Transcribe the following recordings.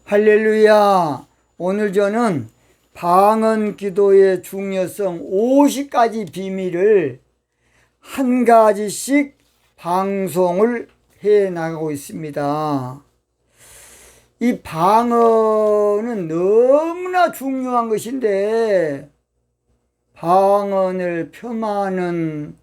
할렐루야. 오늘 저는 방언 기도의 중요성 50가지 비밀을 한 가지씩 방송을 해 나가고 있습니다. 이 방언은 너무나 중요한 것인데 방언을 폄하하는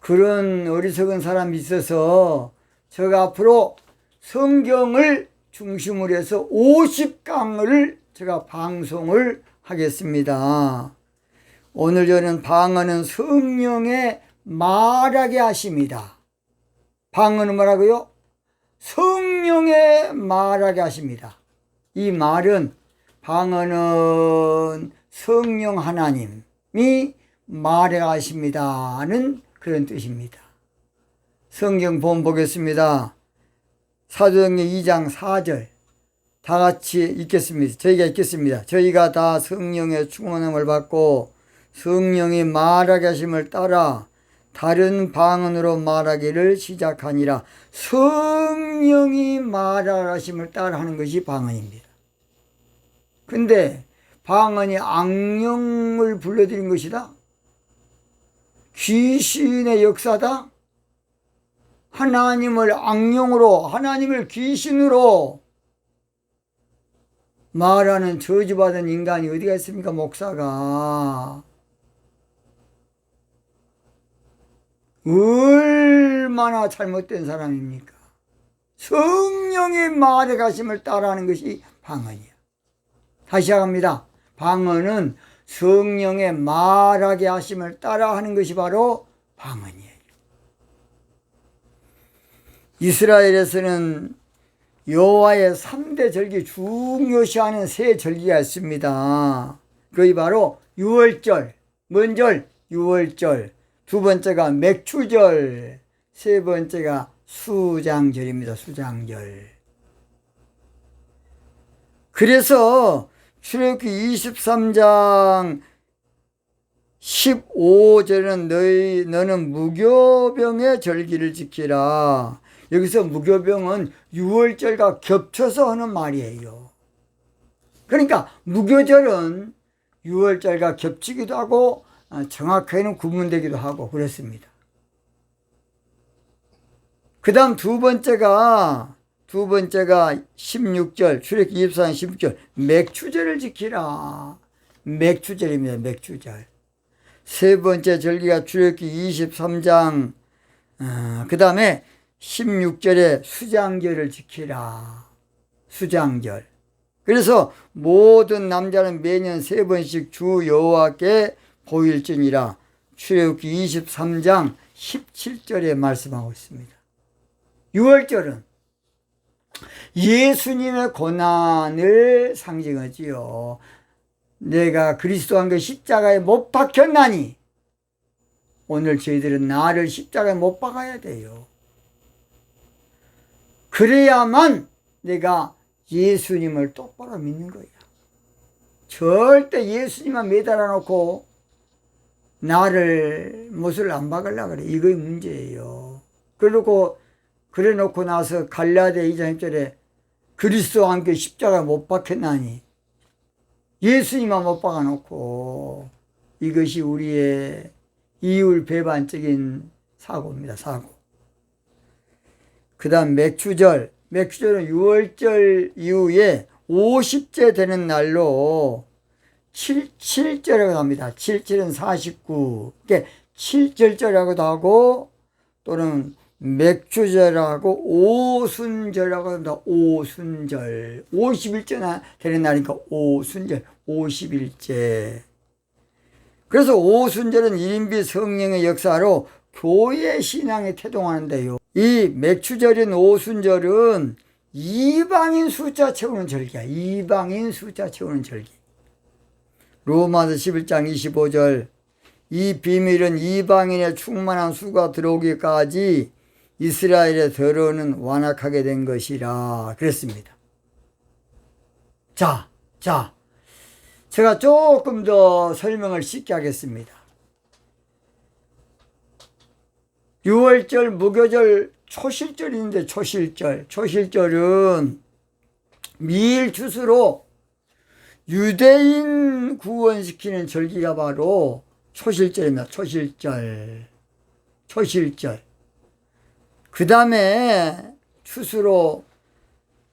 그런 어리석은 사람이 있어서 제가 앞으로 성경을 중심으로 해서 50강을 제가 방송을 하겠습니다. 오늘 저는 방언은 성령의 말하게 하십니다. 방언은 뭐라고요? 성령의 말하게 하십니다. 이 말은 방언은 성령 하나님이 말하게 하십니다는 그런 뜻입니다. 성경 본 보겠습니다. 사도행전 2장 4절 다 같이 읽겠습니다. 저희가 읽겠습니다. 저희가 다 성령의 충만함을 받고 성령이 말하게 하심을 따라 다른 방언으로 말하기를 시작하니라. 성령이 말하게 하심을 따라 하는 것이 방언입니다. 근데 방언이 악령을 불러들인 것이다? 귀신의 역사다? 하나님을 악령으로, 하나님을 귀신으로 말하는 저주받은 인간이 어디가 있습니까? 목사가 얼마나 잘못된 사람입니까? 성령의 말에 가심을 따라하는 것이 방언이야. 다시 시작합니다. 방언은 성령의 말하게 하심을 따라하는 것이 바로 방언이에요. 이스라엘에서는 여호와의 3대 절기 중요시하는 세 절기가 있습니다. 그게 바로 유월절, 뭔 절? 유월절. 두 번째가 맥추절, 세 번째가 수장절입니다. 수장절. 그래서 출애굽기 23장 15절은 너는 무교병의 절기를 지키라. 여기서 무교병은 유월절과 겹쳐서 하는 말이에요. 그러니까 무교절은 유월절과 겹치기도 하고 정확하게는 구분되기도 하고 그렇습니다. 그 다음 두 번째가 16절, 출애굽기 24장 16절 맥추절을 지키라. 맥추절입니다. 맥추절. 세 번째 절기가 출애굽기 23장 그 다음에 16절에 수장절을 지키라. 수장절. 그래서 모든 남자는 매년 세 번씩 주 여호와께 보일지니라. 출애굽기 23장 17절에 말씀하고 있습니다. 유월절은 예수님의 고난을 상징하지요. 내가 그리스도 한 그 십자가에 못 박혔나니 오늘 저희들은 나를 십자가에 못 박아야 돼요. 그래야만 내가 예수님을 똑바로 믿는 거야. 절대 예수님만 매달아 놓고 나를 못을 안 박으려고 그래. 이거의 문제예요. 그래 놓고 나서 갈라디아 2장 1절에 그리스도와 함께 십자가에 못 박혔나니 예수님만 못 박아 놓고 이것이 우리의 이율배반적인 사고입니다. 사고. 그 다음 맥추절. 맥추절은 유월절 이후에 50째 되는 날로 77절이라고 합니다. 77은 49. 그러니까 7절절이라고도 하고 또는 맥추절하고 오순절이라고 합니다. 오순절. 51째 되는 날이니까 오순절. 51째. 그래서 오순절은 일인비 성령의 역사로 교회 신앙에 태동하는데요. 이 맥추절인 오순절은 이방인 숫자 채우는 절기야. 이방인 숫자 채우는 절기. 로마서 11장 25절 이 비밀은 이방인의 충만한 수가 들어오기까지 이스라엘의 더러움은 완악하게 된 것이라 그랬습니다. 자, 제가 조금 더 설명을 쉽게 하겠습니다. 유월절, 무교절, 초실절인데 초실절은 밀주수로 유대인 구원시키는 절기가 바로 초실절입니다. 초실절. 그 다음에 추수로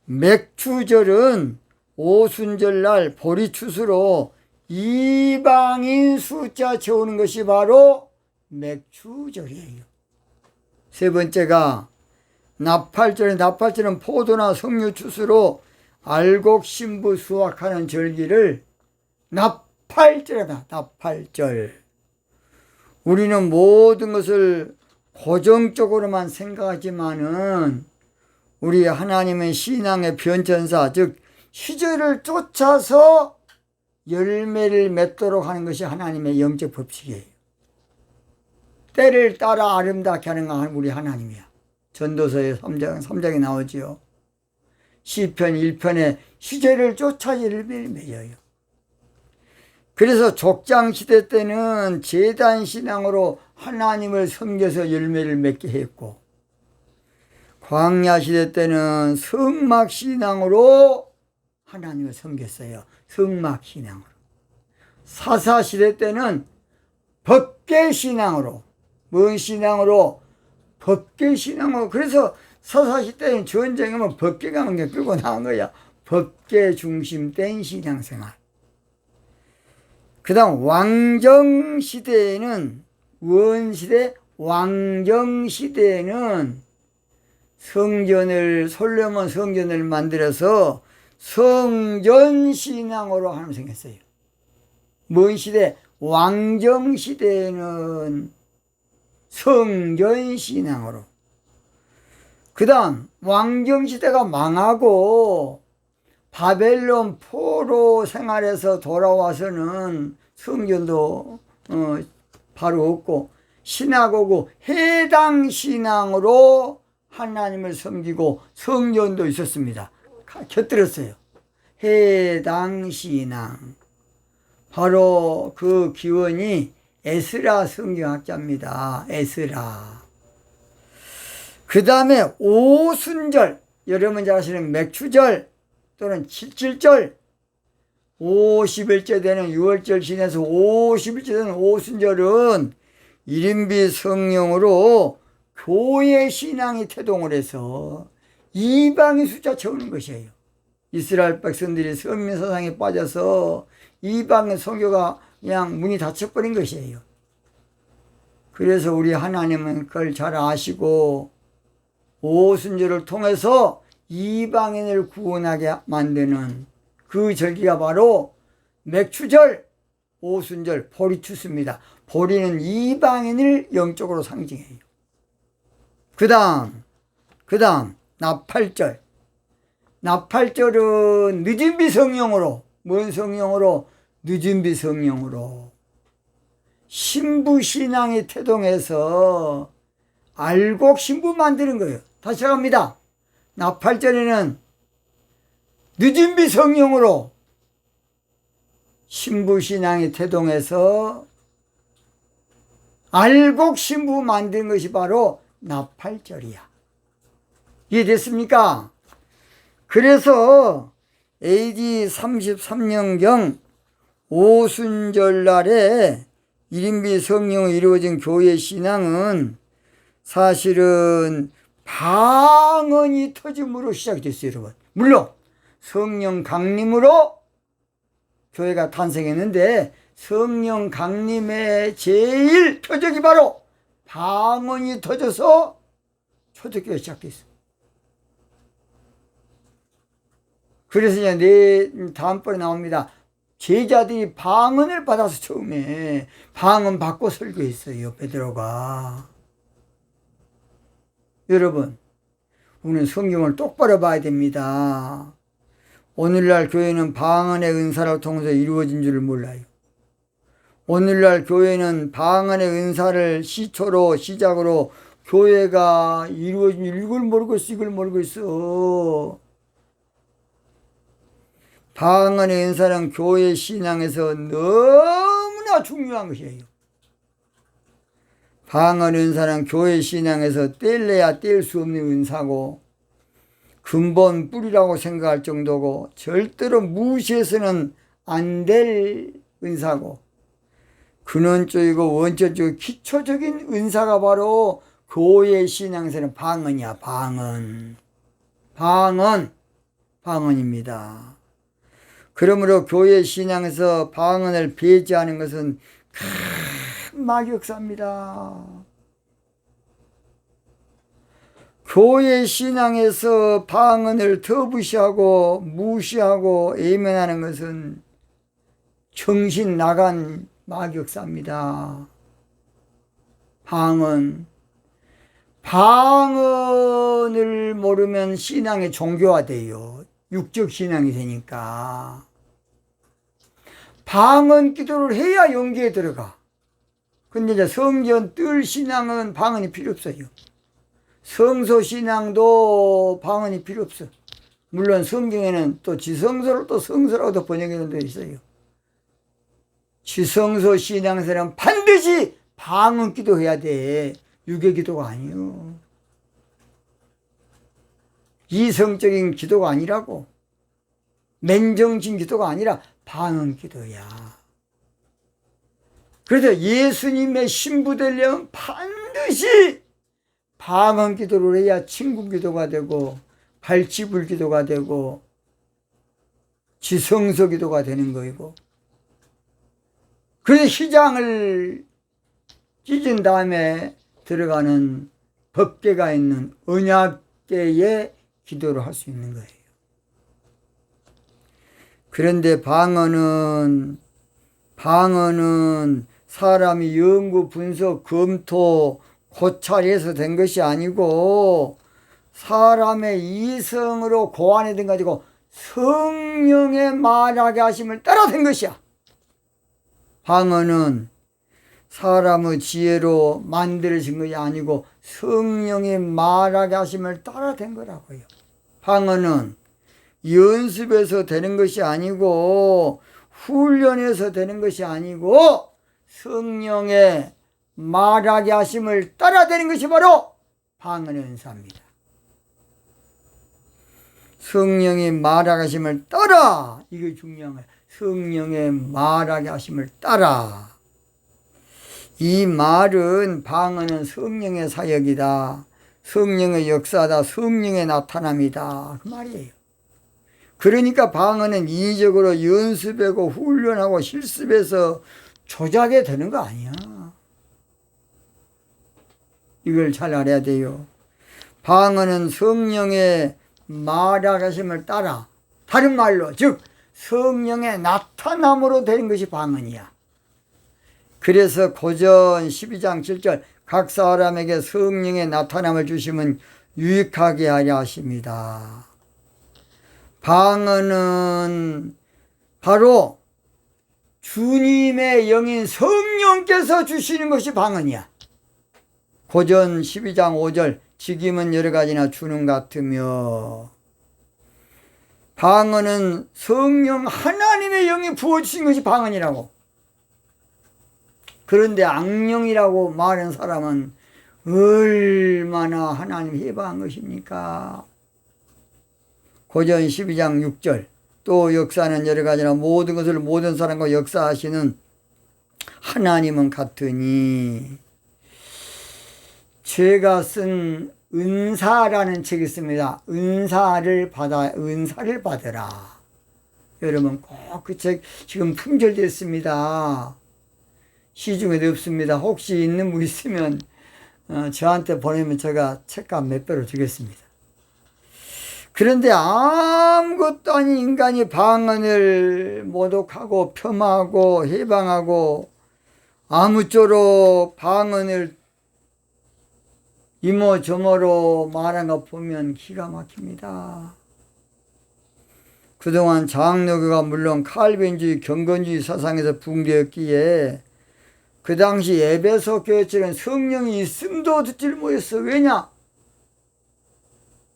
맥추절은 오순절날 보리추수로 이방인 숫자 채우는 것이 바로 맥추절이에요. 세 번째가 나팔절은 포도나 석류 추수로 알곡 신부 수확하는 절기를 나팔절이다. 나팔절. 우리는 모든 것을 고정적으로만 생각하지만은 우리 하나님은 신앙의 변천사, 즉 시절을 쫓아서 열매를 맺도록 하는 것이 하나님의 영적 법칙이에요. 때를 따라 아름답게 하는 건 우리 하나님이야. 전도서의 3장에 나오지요. 시편 1편에 시절을 쫓아 열매를 맺어요. 그래서 족장시대 때는 제단신앙으로 하나님을 섬겨서 열매를 맺게 했고, 광야시대 때는 성막신앙으로 하나님을 섬겼어요. 성막신앙으로. 사사시대 때는 법계신앙으로. 뭔 신앙으로? 법계신앙으로. 그래서 사사시대 때는 전쟁하면 법계가 먼저 끌고 나온 거야. 법계 중심된 신앙생활. 그 다음 왕정시대에는 원시대 왕정시대에는 솔로몬 성전을 만들어서 성전신앙으로 하나님 생겼어요. 뭔 시대? 왕정시대에는 성전신앙으로. 그 다음 왕정시대가 망하고 바벨론 포로 생활에서 돌아와서는 성전도 바로 없고 신하고고 해당신앙으로 하나님을 섬기고 성전도 있었습니다. 곁들였어요. 해당신앙. 바로 그 기원이 에스라 성경학자입니다. 에스라. 그 다음에 오순절, 여러분 잘 아시는 맥추절 또는 칠칠절, 50일째 되는 6월절 지내서 50일째 되는 오순절은 일인비 성령으로 교회 신앙이 태동을 해서 이방인 숫자 채우는 것이에요. 이스라엘 백성들이 선민사상에 빠져서 이방인 선교가 그냥 문이 닫혀버린 것이에요. 그래서 우리 하나님은 그걸 잘 아시고 오순절을 통해서 이방인을 구원하게 만드는 그 절기가 바로 맥추절, 오순절, 보리추수입니다. 보리는 이방인을 영적으로 상징해요. 그 다음 나팔절. 나팔절은 늦은비 성령으로, 뭔 성령으로? 늦은비 성령으로 신부신앙이 태동해서 알곡 신부 만드는 거예요. 다시 합니다. 나팔절에는 늦은비 성령으로 신부신앙이 태동해서 알곡 신부 만든 것이 바로 나팔절이야. 이해됐습니까? 그래서 AD 33년경 오순절 날에 일인비 성령이 이루어진 교회 신앙은 사실은 방언이 터짐으로 시작이 됐어요, 여러분. 물론 성령 강림으로 교회가 탄생했는데 성령 강림의 제일 표적이 바로 방언이 터져서 초대교회가 시작됐어요. 그래서 이제 다음번에 나옵니다. 제자들이 방언을 받아서 처음에 방언 받고 설교했어요, 베드로가. 여러분, 우리는 성경을 똑바로 봐야 됩니다. 오늘날 교회는 방언의 은사를 통해서 이루어진 줄을 몰라요. 오늘날 교회는 방언의 은사를 시작으로 교회가 이루어진 줄 이걸 모르고 있어. 방언의 은사는 교회 신앙에서 너무나 중요한 것이에요. 방언의 은사는 교회 신앙에서 뗄래야 뗄 수 없는 은사고, 근본 뿌리라고 생각할 정도고 절대로 무시해서는 안 될 은사고 근원적이고 원천적이고 기초적인 은사가 바로 교회 신앙에서는 방언이야. 방언입니다. 그러므로 교회 신앙에서 방언을 배제하는 것은 큰 막역사입니다. 교회 신앙에서 방언을 터부시하고 무시하고 외면하는 것은 정신 나간 막역사입니다. 방언을 모르면 신앙이 종교화돼요. 육적 신앙이 되니까. 방언 기도를 해야 용기에 들어가. 근데 이제 성전 뜰 신앙은 방언이 필요 없어요. 성소 신앙도 방언이 필요 없어. 물론 성경에는 또 지성소를 또 성소라고도 번역해 되어 있어요. 지성소 신앙에서는 반드시 방언 기도해야 돼. 유괴 기도가 아니요. 이성적인 기도가 아니라고. 맨정신 기도가 아니라 방언 기도야. 그래서 예수님의 신부 되려면 반드시 방언 기도를 해야 친구 기도가 되고 발치불 기도가 되고 지성소 기도가 되는 거이고, 그래서 휘장을 찢은 다음에 들어가는 법궤가 있는 언약궤의 기도를 할 수 있는 거예요. 그런데 방언은 사람이 연구, 분석, 검토, 고찰해서 된 것이 아니고 사람의 이성으로 고안해둔 가지고 성령의 말하게 하심을 따라 된 것이야. 방언은 사람의 지혜로 만들어진 것이 아니고 성령의 말하게 하심을 따라 된 거라고요. 방언은 연습해서 되는 것이 아니고 훈련해서 되는 것이 아니고 성령의 말하게 하심을 따라 되는 것이 바로 방언의 은사입니다. 성령이 말하게 하심을 따라, 이게 중요한 거예요. 성령의 말하게 하심을 따라. 이 말은 방언은 성령의 사역이다. 성령의 역사다. 성령의 나타남이다. 그 말이에요. 그러니까 방언은 인위적으로 연습하고 훈련하고 실습해서 조작해 되는 거 아니야. 이걸 잘 알아야 돼요. 방언은 성령의 말하심을 따라, 다른 말로 즉 성령의 나타남으로 되는 것이 방언이야. 그래서 고전 12장 7절 각 사람에게 성령의 나타남을 주시면 유익하게 하려 하십니다. 방언은 바로 주님의 영인 성령께서 주시는 것이 방언이야. 고전 12장 5절 직임은 여러 가지나 주는 같으며, 방언은 성령 하나님의 영이 부어주신 것이 방언이라고. 그런데 악령이라고 말하는 사람은 얼마나 하나님 해방한 것입니까? 고전 12장 6절 또 역사는 여러 가지나 모든 것을 모든 사람과 역사하시는 하나님은 같으니. 제가 쓴 은사라는 책이 있습니다. 은사를 받으라. 여러분 꼭 그 책 지금 품절됐습니다. 시중에도 없습니다. 혹시 있는 분 있으면 저한테 보내면 제가 책값 몇 배로 주겠습니다. 그런데 아무것도 아닌 인간이 방언을 모독하고 폄하하고 해방하고 아무쪼록 방언을 이모저모로 말한 거 보면 기가 막힙니다. 그동안 장로교가 물론 칼빈주의, 경건주의 사상에서 붕괴했기에 그 당시 에베소 교회처럼 성령이 있음도 듣질 못했어. 왜냐?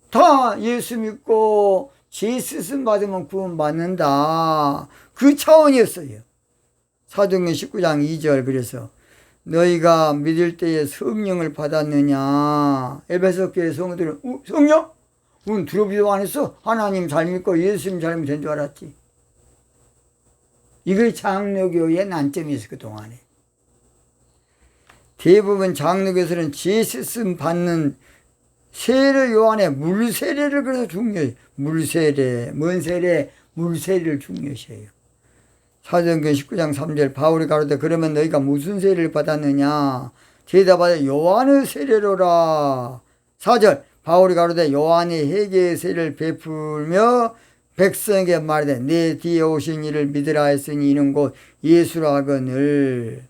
다 예수 믿고 죄쓰심 받으면 구원 받는다. 그 차원이었어요. 사도행전 19장 2절 그래서 너희가 믿을 때에 성령을 받았느냐? 에베소 교회 성도들은 성령? 우린 들어보지도 안 했어. 하나님 잘 믿고 예수님 잘 믿으면 된 줄 알았지. 이게 장로교의 난점이었어, 그동안에. 대부분 장로교에서는 제시씀 받는 세례 요한의 물세례를 그래서 중요해요. 물세례, 뭔 세례? 물세례를 중요시해요. 사도행전 19장 3절 바울이 가로되 그러면 너희가 무슨 세례를 받았느냐? 대답하되 요한의 세례로라. 4절 바울이 가로되 요한이 회개의 세례를 베풀며 백성에게 말하되 내 뒤에 오신 이를 믿으라 했으니 이는 곧 예수라 하거늘.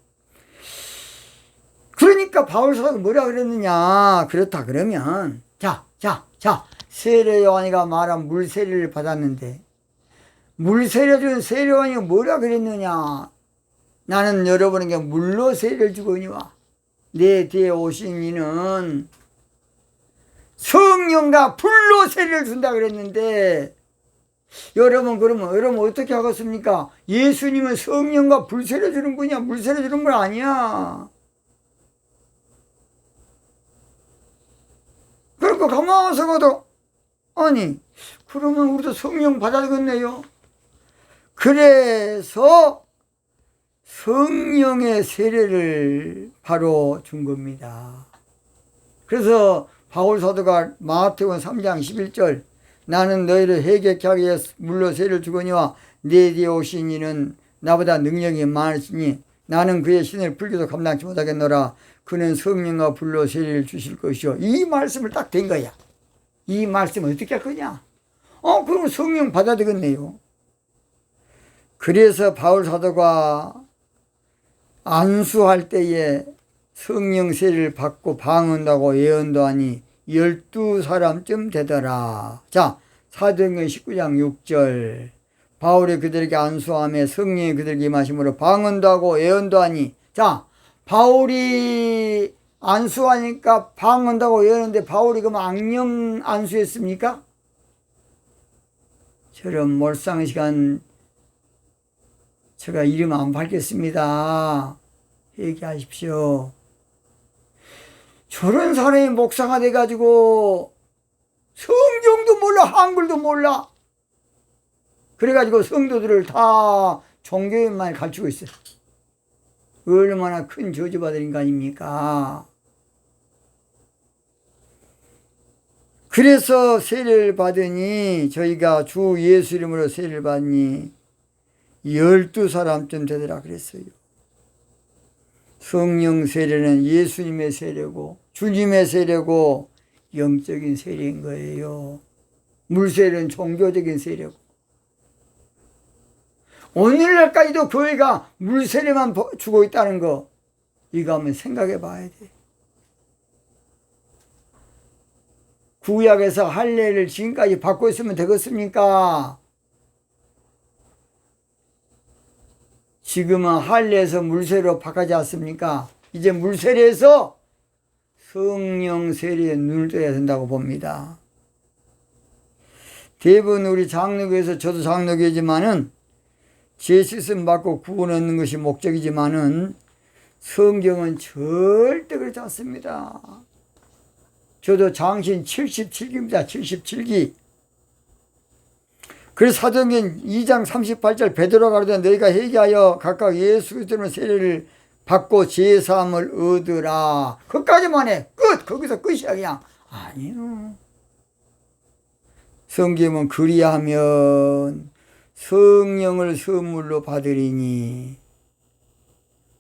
그러니까 바울 사도가 뭐라 그랬느냐? 그렇다 그러면 자 세례 요한이가 말한 물세례를 받았는데 물세례 준 세례 요한이 뭐라 그랬느냐? 나는 여러분에게 물로 세례를 주거니와 내 뒤에 오신 이는 성령과 불로 세례를 준다 그랬는데 여러분 그러면 어떻게 하겠습니까? 예수님은 성령과 불 세례 주는 분이야. 물 세례 주는 건 아니야. 그러니까 가만히 가도 아니 그러면 우리도 성령 받아야겠네요. 그래서 성령의 세례를 바로 준 겁니다. 그래서 바울 사도가 마태복음 3장 11절 나는 너희를 회개케 하기 위해 물로 세례를 주거니와 내 뒤에 오신 이는 나보다 능력이 많으시니 나는 그의 신을 풀기도 감당치 못하겠노라. 그는 성령과 불로 세례를 주실 것이요. 이 말씀을 딱 된 거야. 이 말씀을 어떻게 할 거냐? 그럼 성령 받아야 되겠네요. 그래서 바울 사도가 안수할 때에 성령 세례를 받고 방언하고 예언도 하니 12사람쯤 되더라. 자, 사도행전 19장 6절 바울이 그들에게 안수하며 성령이 그들에게 임하심으로 방언도 하고 예언도 하니. 자, 바울이 안수하니까 방언도 하고 예언인데 바울이 그럼 악령 안수했습니까? 저런 몰상 시간 제가 이름 안 밝겠습니다. 얘기하십시오. 저런 사람이 목사가 돼가지고 성경도 몰라 한글도 몰라. 그래가지고 성도들을 다 종교에만 가르치고 있어요. 얼마나 큰 저주받은 인간입니까? 그래서 세례를 받으니 저희가 주 예수 이름으로 세례를 받니 12사람쯤 되더라 그랬어요. 성령 세례는 예수님의 세례고 주님의 세례고 영적인 세례인 거예요. 물세례는 종교적인 세례고. 오늘날까지도 교회가 물세례만 주고 있다는 거 이거 한번 생각해 봐야 돼. 구약에서 할례를 지금까지 받고 있으면 되겠습니까? 지금은 할례에서 물세례로 바뀌지 않습니까? 이제 물세례에서 성령 세례에 눈을 떠야 된다고 봅니다. 대부분 우리 장로교에서 저도 장로교지만은 제시씀 받고 구원 얻는 것이 목적이지만은 성경은 절대 그렇지 않습니다. 저도 장신 77기입니다. 77기. 그래서 사도행전 2장 38절 베드로가 가로되 너희가 회개하여 각각 예수 그리스도의 세례를 받고 제사함을 얻으라. 그까지만 해. 끝. 거기서 끝이야 그냥. 아니요. 성경은 그리하면 성령을 선물로 받으리니.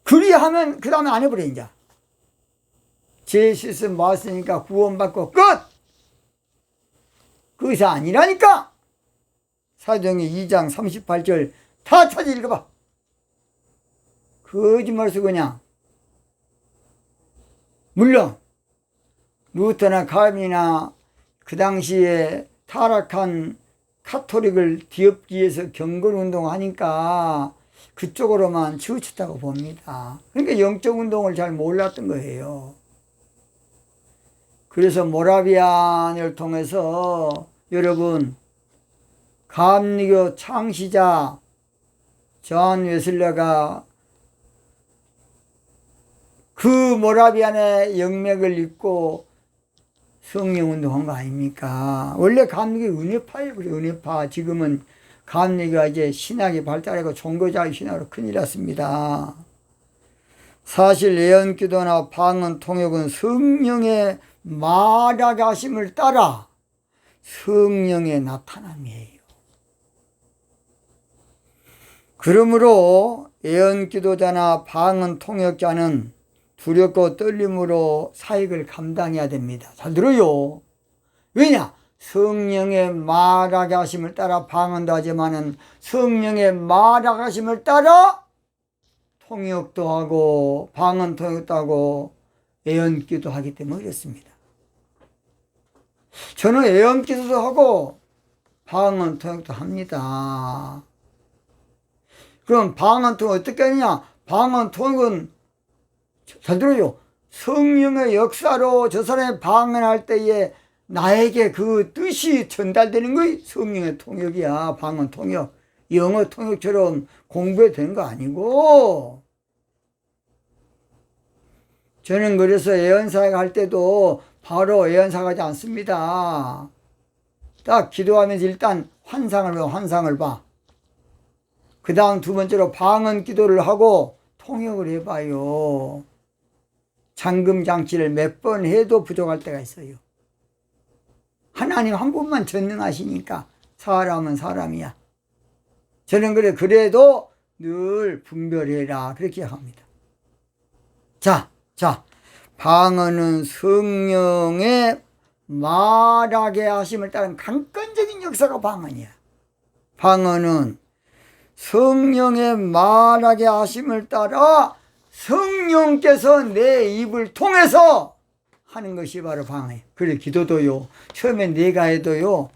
그리하면 그 다음에 안 해버려 이제. 제시씀 봤으니까 구원받고 끝. 그것이 아니라니까. 사도행전 2장 38절 다 찾아 읽어봐. 거짓말 쓰고 그냥. 물론 루터나 칼빈이나 그 당시에 타락한 카톨릭을 뒤엎기 위해서 경건운동을 하니까 그쪽으로만 치우쳤다고 봅니다. 그러니까 영적운동을 잘 몰랐던 거예요. 그래서 모라비안을 통해서 여러분 감리교 창시자 존 웨슬레가 그 모라비안의 영맥을 잇고 성령 운동한 거 아닙니까? 원래 감리교 은혜파예요. 그래, 은혜파. 지금은 감리교가 이제 신학이 발달하고 종교자의 신학으로 큰일 났습니다. 사실 예언기도나 방언 통역은 성령의 말하게 하심을 따라 성령의 나타남이에요. 그러므로 예언기도자나 방언 통역자는 두렵고 떨림으로 사역을 감당해야 됩니다. 잘 들어요. 왜냐? 성령의 말하게 하심을 따라 방언도 하지만은 성령의 말하게 하심을 따라 통역도 하고 방언 통역도 하고 예언기도 하기 때문에 그렇습니다. 저는 예언기도도 하고 방언 통역도 합니다. 그럼 방언 통역 어떻게 하느냐? 방언 통역은 잘 들어요. 성령의 역사로 저 사람이 방언할 때에 나에게 그 뜻이 전달되는 것이 성령의 통역이야. 방언 통역. 영어 통역처럼 공부해야 되는 거 아니고. 저는 그래서 예언사역 할 때도 바로 예언사역하지 않습니다. 딱 기도하면서 일단 환상을 봐. 그 다음 두 번째로 방언 기도를 하고 통역을 해봐요. 잠금장치를 몇 번 해도 부족할 때가 있어요. 하나님 한 분만 전능하시니까 사람은 사람이야. 저는 그래도 늘 분별해라 그렇게 합니다. 자, 방언은 성령의 말하게 하심을 따른 강권적인 역사가 방언이야. 방언은 성령의 말하게 하심을 따라 성령께서 내 입을 통해서 하는 것이 바로 방언이에요. 그래, 기도도요. 처음에 내가 해도요.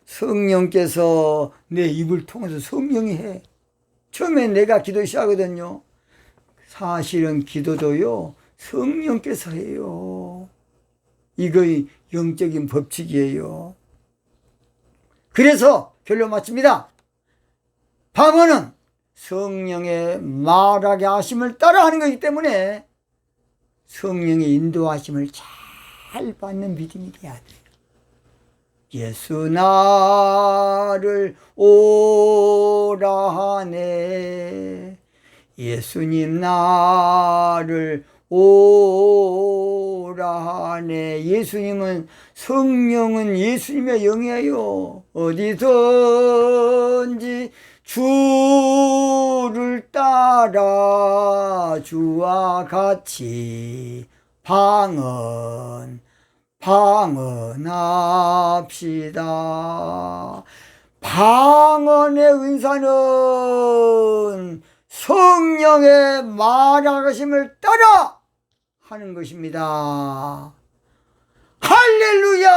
성령께서 내 입을 통해서 성령이 해. 처음에 내가 기도 시작하거든요. 사실은 기도도요. 성령께서 해요. 이거의 영적인 법칙이에요. 그래서 결론 마칩니다. 방언은 성령의 말하게 하심을 따라 하는 것이기 때문에 성령의 인도하심을 잘 받는 믿음이 돼야 돼요. 예수 나를 오라 하네. 예수님 나를 오라 하네. 예수님은 성령은 예수님의 영이에요. 어디든지 주를 따라 주와 같이 방언합시다. 방언의 은사는 성령의 말하심을 따라 하는 것입니다. 할렐루야!